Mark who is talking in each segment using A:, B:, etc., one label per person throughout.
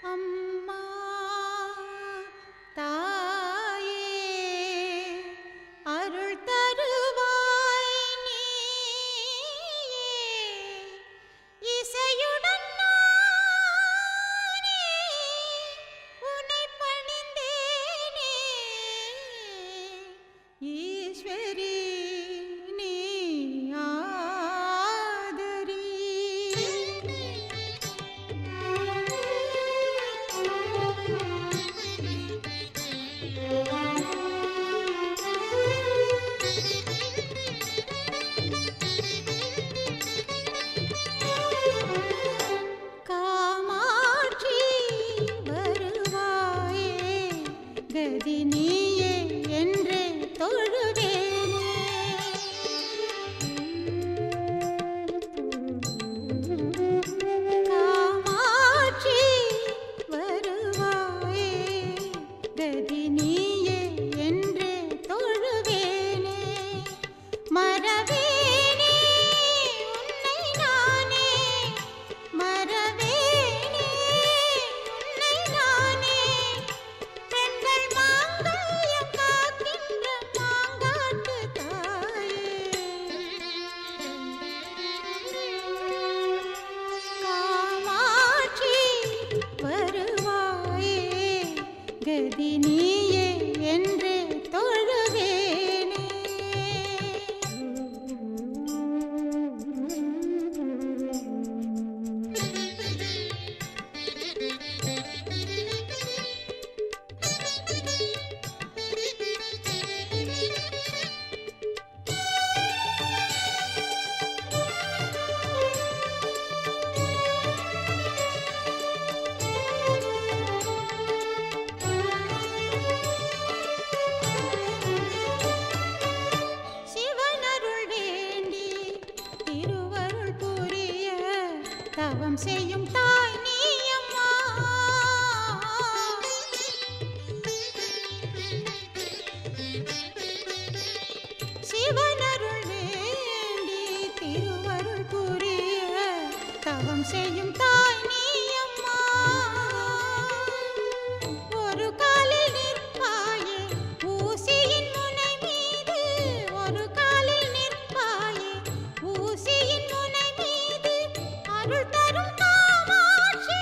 A: அம்மா தாயே அருள் தருவாய் நீயே இசையுடன் நானே உன்னை பணிந்தேனே ஈஸ்வரி நீ ஆதரி காமாட்சி வருவாயே கதி நீயே என்று தொழுவேனே காமாட்சி வருவாயே கதி நீயே என்று தொழுவேனே மறவேனே உன்னை நானே மறவேனே உன்னை நானே பெண்கள் மாங்கல்யம் காக்கின்ற மாங்காட்டு தாயே காமாட்சி வருவாயே கதி நீயே என்று தொழுவேனே சிவனருள் வேண்டி திருவருள் புரிய தவம் செய்யும் தாய் நீ அம்மா சிவனருள் வேண்டி திருவருள் புரிய தவம் செய்யும் தாய் நீ அம்மா ஒரு காலில் நிற்பாயே ஊசியின் முனை மீது ஒரு காலில் நிற்பாயே ஊசியின் முனை மீது அருள் தரும் காமாட்சி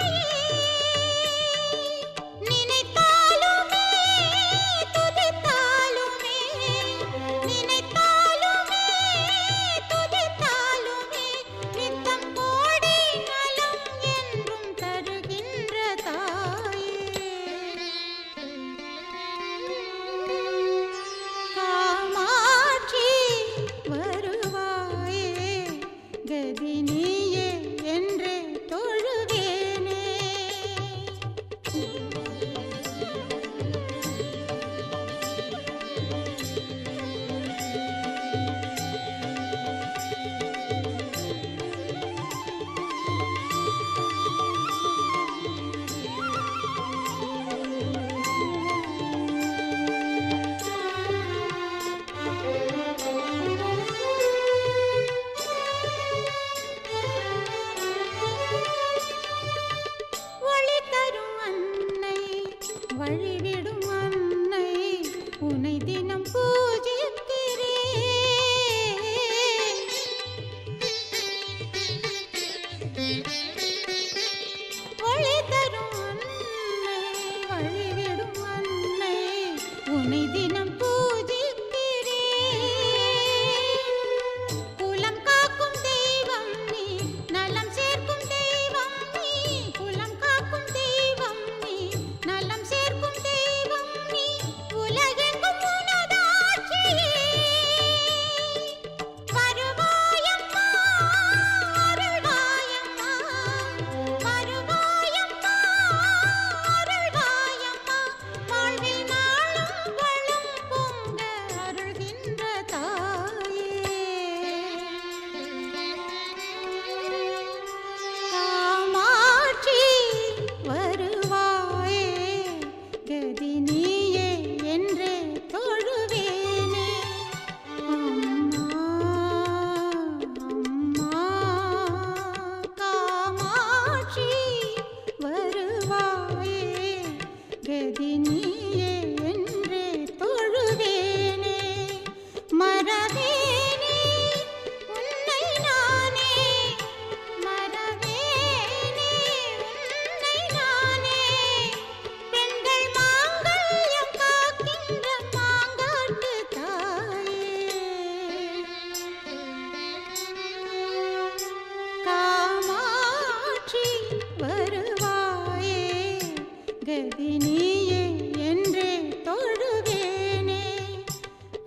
A: கதி நீயே என்றே தொழுவேனே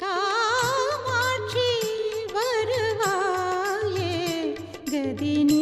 A: காமாட்சி வருவாயே கதி நீ